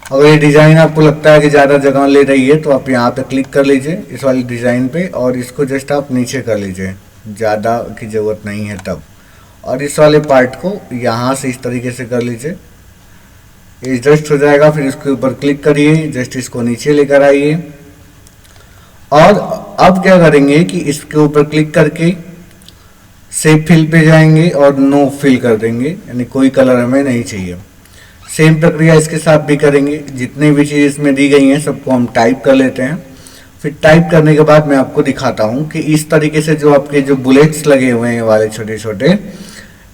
अगर ये डिज़ाइन आपको लगता है कि ज़्यादा जगह ले रही है तो आप यहाँ पे क्लिक कर लीजिए इस वाली डिज़ाइन पे और इसको जस्ट आप नीचे कर लीजिए, ज़्यादा की ज़रूरत नहीं है तब। और इस वाले पार्ट को यहाँ से इस तरीके से कर लीजिए, एडजस्ट हो जाएगा। फिर इसके ऊपर क्लिक करिए, जस्ट इसको नीचे लेकर आइए और अब क्या करेंगे कि इसके ऊपर क्लिक करके शेप फिल पे जाएंगे और नो फिल कर देंगे, यानी कोई कलर हमें नहीं चाहिए। सेम प्रक्रिया इसके साथ भी करेंगे, जितने भी चीज़ इसमें दी गई हैं सबको हम टाइप कर लेते हैं। फिर टाइप करने के बाद मैं आपको दिखाता हूँ कि इस तरीके से जो आपके जो बुलेट्स लगे हुए हैं वाले छोटे छोटे,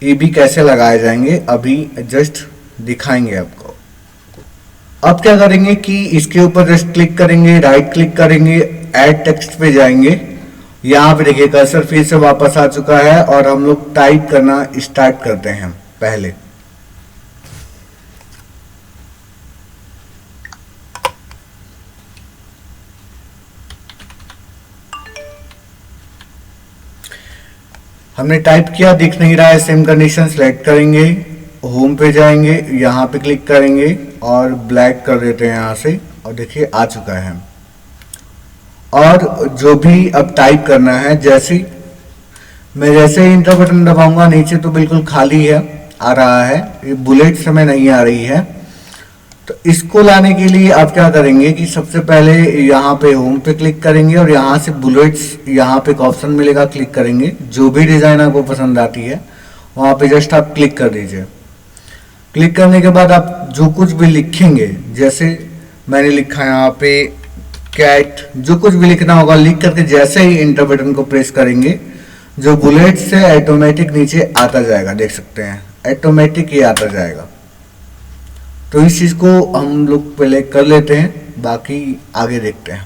ये भी कैसे लगाए जाएंगे, अभी जस्ट दिखाएंगे आपको। अब क्या करेंगे कि इसके ऊपर जस्ट क्लिक करेंगे, राइट क्लिक करेंगे, ऐड टेक्स्ट पे जाएंगे। यहाँ पे देखिए कर्सर फिर से वापस आ चुका है और हम लोग टाइप करना स्टार्ट करते हैं। पहले हमने टाइप किया, दिख नहीं रहा है, सेम कंडीशन सेलेक्ट करेंगे, होम पे जाएंगे, यहाँ पे क्लिक करेंगे और ब्लैक कर देते हैं यहाँ से, और देखिए आ चुका है। और जो भी अब टाइप करना है, जैसे मैं जैसे ही इंटर बटन दबाऊंगा नीचे तो बिल्कुल खाली है, आ रहा है, ये बुलेट समय नहीं आ रही है। तो इसको लाने के लिए आप क्या करेंगे कि सबसे पहले यहाँ पे होम पे क्लिक करेंगे और यहाँ से बुलेट्स, यहाँ पे एक ऑप्शन मिलेगा, क्लिक करेंगे। जो भी डिज़ाइन आपको पसंद आती है वहाँ पे जस्ट आप क्लिक कर दीजिए। क्लिक करने के बाद आप जो कुछ भी लिखेंगे, जैसे मैंने लिखा है यहाँ पे कैट, जो कुछ भी लिखना होगा लिख करके जैसे ही इंटर बटन को प्रेस करेंगे जो बुलेट से ऑटोमेटिक नीचे आता जाएगा, देख सकते हैं ऑटोमेटिक ये आता जाएगा। तो इस चीज़ को हम लोग पहले कर लेते हैं, बाकी आगे देखते हैं।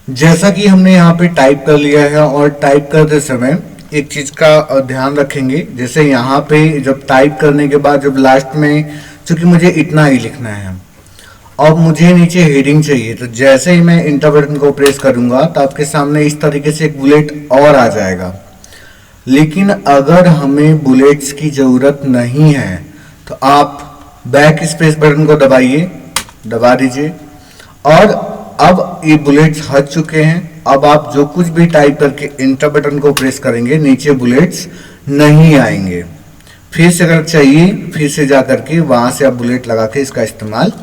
जैसा कि हमने यहाँ पे टाइप कर लिया है और टाइप करते समय एक चीज़ का ध्यान रखेंगे, जैसे यहाँ पे जब टाइप करने के बाद जब लास्ट में क्योंकि मुझे इतना ही लिखना है। अब मुझे नीचे हेडिंग चाहिए, तो जैसे ही मैं इंटर बटन को प्रेस करूंगा तो आपके सामने इस तरीके से एक बुलेट और आ जाएगा। लेकिन अगर हमें बुलेट्स की ज़रूरत नहीं है तो आप बैक स्पेस बटन को दबा दीजिए, और अब ये बुलेट्स हट चुके हैं। अब आप जो कुछ भी टाइप करके इंटर बटन को प्रेस करेंगे नीचे बुलेट्स नहीं आएंगे। फिर से अगर चाहिए फिर से जा करके वहां से आप बुलेट लगा के इसका इस्तेमाल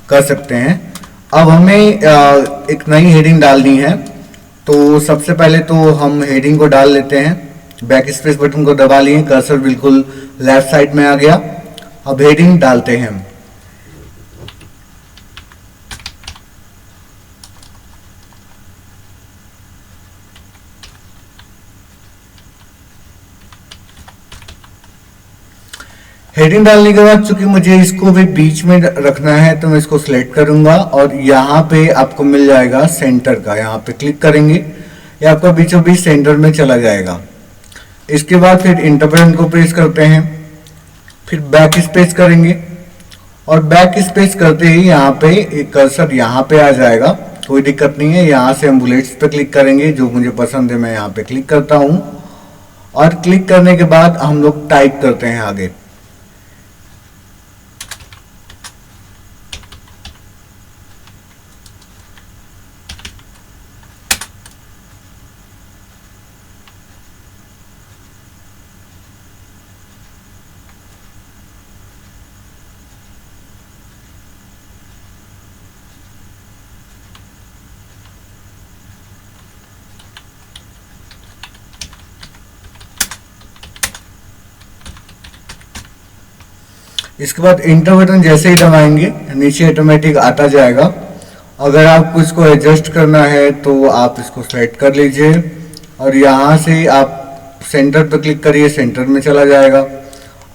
कर सकते हैं। अब हमें एक नई हेडिंग डालनी है, तो सबसे पहले तो हम हेडिंग को डाल लेते हैं। बैक स्पेस बटन को दबा लिए, कर्सर बिल्कुल लेफ्ट साइड में आ गया। अब हेडिंग डालते हैं। हेडिंग डालने के बाद चूंकि मुझे इसको भी बीच में रखना है तो मैं इसको सिलेक्ट करूंगा और यहाँ पे आपको मिल जाएगा सेंटर का, यहाँ पे क्लिक करेंगे, ये आपका बीचों बीच सेंटर में चला जाएगा। इसके बाद फिर इंटर बटन को प्रेस करते हैं, फिर बैक स्पेस करेंगे और बैक स्पेस करते ही यहाँ पे एक कर्सर यहाँ पे आ जाएगा, कोई दिक्कत नहीं है। यहाँ से हम बुलेट्स पे क्लिक करेंगे, जो मुझे पसंद है मैं यहाँ पे क्लिक करता हूँ और क्लिक करने के बाद हम लोग टाइप करते हैं आगे। इसके बाद इंटर बटन जैसे ही दबाएंगे नीचे ऑटोमेटिक आता जाएगा। अगर आपको इसको एडजस्ट करना है तो आप इसको सेलेक्ट कर लीजिए और यहाँ से आप सेंटर पर क्लिक करिए, सेंटर में चला जाएगा।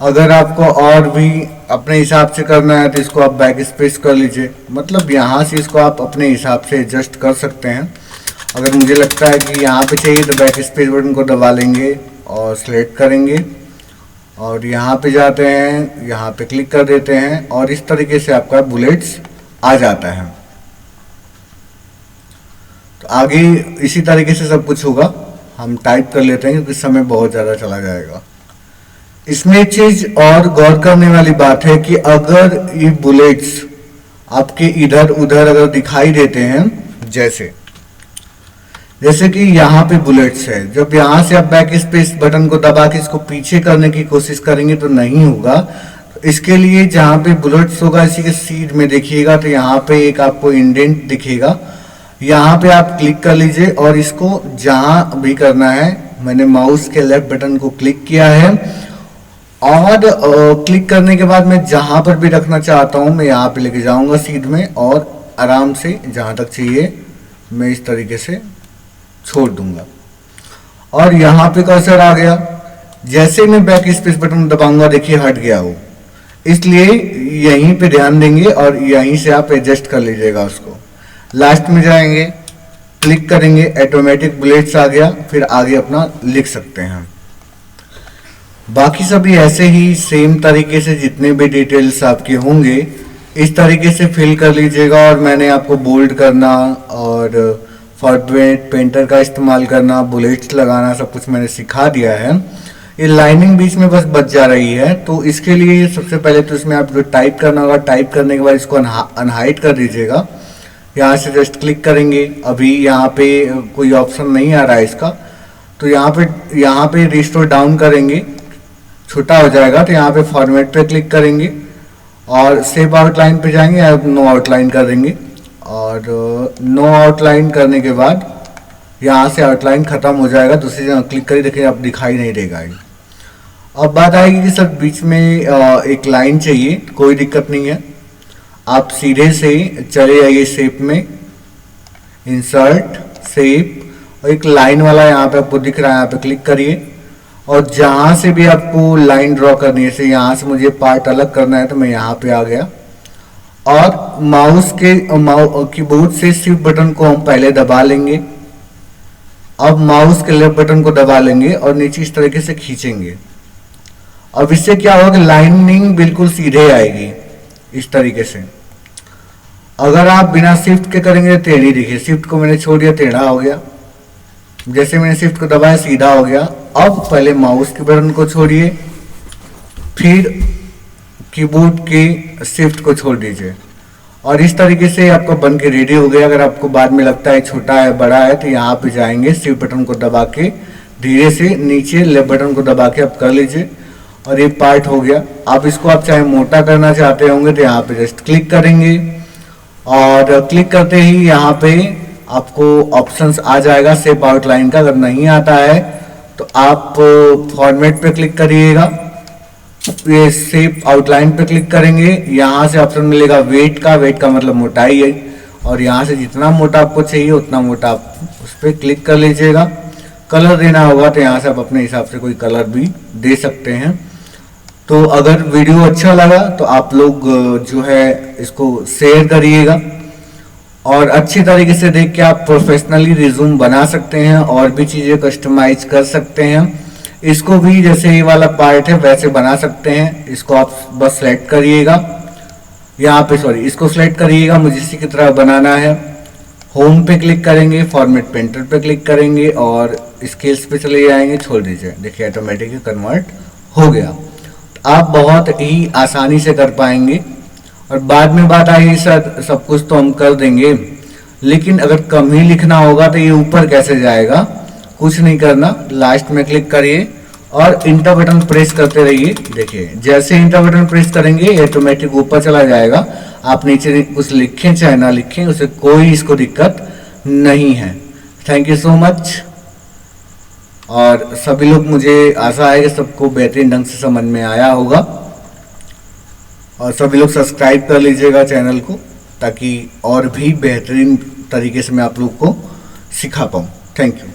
अगर आपको और भी अपने हिसाब से करना है तो इसको आप बैक स्पेस कर लीजिए, मतलब यहाँ से इसको आप अपने हिसाब से एडजस्ट कर सकते हैं। अगर मुझे लगता है कि यहाँ पे चाहिए तो बैक स्पेस बटन को दबा लेंगे और सिलेक्ट करेंगे और यहाँ पे जाते हैं, यहाँ पे क्लिक कर देते हैं और इस तरीके से आपका बुलेट्स आ जाता है। तो आगे इसी तरीके से सब कुछ होगा। हम टाइप कर लेते हैं क्योंकि समय बहुत ज़्यादा चला जाएगा। इसमें एक चीज़ और गौर करने वाली बात है कि अगर ये बुलेट्स आपके इधर उधर अगर दिखाई देते हैं, जैसे कि यहाँ पे बुलेट्स है, जब यहाँ से आप बैक स्पेस बटन को दबा के इसको पीछे करने की कोशिश करेंगे तो नहीं होगा। तो इसके लिए जहाँ पे बुलेट्स होगा इसी के सीध में देखिएगा तो यहाँ पे एक आपको इंडेंट दिखेगा, यहाँ पे आप क्लिक कर लीजिए और इसको जहाँ भी करना है, मैंने माउस के लेफ्ट बटन को क्लिक किया है और क्लिक करने के बाद मैं जहाँ पर भी रखना चाहता हूँ मैं यहाँ पे लेके जाऊँगा सीध में और आराम से जहाँ तक चाहिए मैं इस तरीके से छोड़ दूंगा और यहाँ पे कर्सर आ गया। जैसे मैं बैक स्पेस बटन दबाऊंगा देखिए हट गया वो, इसलिए यहीं पे ध्यान देंगे और यहीं से आप एडजस्ट कर लीजिएगा उसको। लास्ट में जाएंगे, क्लिक करेंगे, ऑटोमेटिक बुलेट्स आ गया, फिर आगे अपना लिख सकते हैं। बाकी सभी ऐसे ही सेम तरीके से जितने भी डिटेल्स आपके होंगे इस तरीके से फिल कर लीजिएगा। और मैंने आपको बोल्ड करना और फॉर्मेट पेंटर का इस्तेमाल करना, बुलेट्स लगाना सब कुछ मैंने सिखा दिया है। ये लाइनिंग बीच में बस बच जा रही है, तो इसके लिए सबसे पहले तो इसमें आपको टाइप करना होगा। टाइप करने के बाद इसको अनहाइड कर दीजिएगा। यहाँ से जस्ट क्लिक करेंगे, अभी यहाँ पे कोई ऑप्शन नहीं आ रहा है इसका, तो यहाँ पे रिस्टोर डाउन करेंगे, छोटा हो जाएगा। तो यहाँ पे फॉर्मेट पे क्लिक करेंगे और सेव आउटलाइन पे जाएंगे या नो आउटलाइन कर देंगे और नो आउटलाइन करने के बाद यहाँ से आउटलाइन खत्म हो जाएगा। दूसरी जगह क्लिक करिए, देखिए अब दिखाई नहीं देगा। अब बात आएगी कि सर बीच में एक लाइन चाहिए, कोई दिक्कत नहीं है, आप सीधे से चले जाइए शेप में, इंसर्ट शेप और एक लाइन वाला यहाँ पे आपको दिख रहा है, यहाँ पे क्लिक करिए और जहाँ से भी आपको लाइन ड्रॉ करनी है, जैसे यहाँ से मुझे पार्ट अलग करना है तो मैं यहाँ पे आ गया और माउस के कीबोर्ड से शिफ्ट बटन को हम पहले दबा लेंगे। अब माउस के लेफ्ट बटन को दबा लेंगे और नीचे इस तरीके से खींचेंगे। अब इससे क्या होगा कि लाइनिंग बिल्कुल सीधे आएगी। इस तरीके से। अगर आप बिना शिफ्ट के करेंगे टेढ़ी, देखिए शिफ्ट को मैंने छोड़ दिया, टेढ़ा हो गया। जैसे मैंने शिफ्ट को दबाया सीधा हो गया। अब पहले माउस के बटन को छोड़िए, फिर कीबोर्ड की शिफ्ट को छोड़ दीजिए और इस तरीके से आपका बन के रेडी हो गया। अगर आपको बाद में लगता है छोटा है बड़ा है तो यहाँ पे जाएंगे, शिफ्ट बटन को दबा के धीरे से नीचे लेफ्ट बटन को दबा के आप कर लीजिए और ये पार्ट हो गया। आप इसको आप चाहे मोटा करना चाहते होंगे तो यहाँ पे जस्ट क्लिक करेंगे और क्लिक करते ही यहाँ पे आपको ऑप्शंस आ जाएगा शेप आउटलाइन का। अगर नहीं आता है तो आप फॉर्मेट पे क्लिक करिएगा, ये शेप आउटलाइन पे क्लिक करेंगे, यहाँ से ऑप्शन मिलेगा वेट का। वेट का मतलब मोटाई है और यहाँ से जितना मोटा आपको चाहिए उतना मोटा आप उस पर क्लिक कर लीजिएगा। कलर देना होगा तो यहाँ से आप अपने हिसाब से कोई कलर भी दे सकते हैं। तो अगर वीडियो अच्छा लगा तो आप लोग जो है इसको शेयर करिएगा और अच्छी तरीके से देख के आप प्रोफेशनली रिज्यूम बना सकते हैं और भी चीज़ें कस्टमाइज कर सकते हैं। इसको भी जैसे ये वाला पार्ट है वैसे बना सकते हैं। इसको आप बस सेलेक्ट करिएगा, यहाँ पे सॉरी इसको सेलेक्ट करिएगा, मुझे इसी की तरह बनाना है। होम पे क्लिक करेंगे, फॉर्मेट पेंटर पे क्लिक करेंगे और स्केल्स पे चले जाएंगे, छोड़ दीजिए, देखिए ऑटोमेटिकली कन्वर्ट हो गया। आप बहुत ही आसानी से कर पाएंगे और बाद में बात आई सर सब कुछ तो हम कर देंगे लेकिन अगर कम ही लिखना होगा तो ये ऊपर कैसे जाएगा। कुछ नहीं करना, लास्ट में क्लिक करिए और इंटर बटन प्रेस करते रहिए। देखिए जैसे इंटर बटन प्रेस करेंगे ऑटोमेटिक ऊपर चला जाएगा। आप नीचे कुछ लिखें चाहे ना लिखें उसे कोई इसको दिक्कत नहीं है। Thank you so much. और सभी लोग, मुझे आशा है कि सबको बेहतरीन ढंग से समझ में आया होगा और सभी लोग सब्सक्राइब कर लीजिएगा चैनल को ताकि और भी बेहतरीन तरीके से मैं आप लोग को सिखा पाऊँ। Thank you.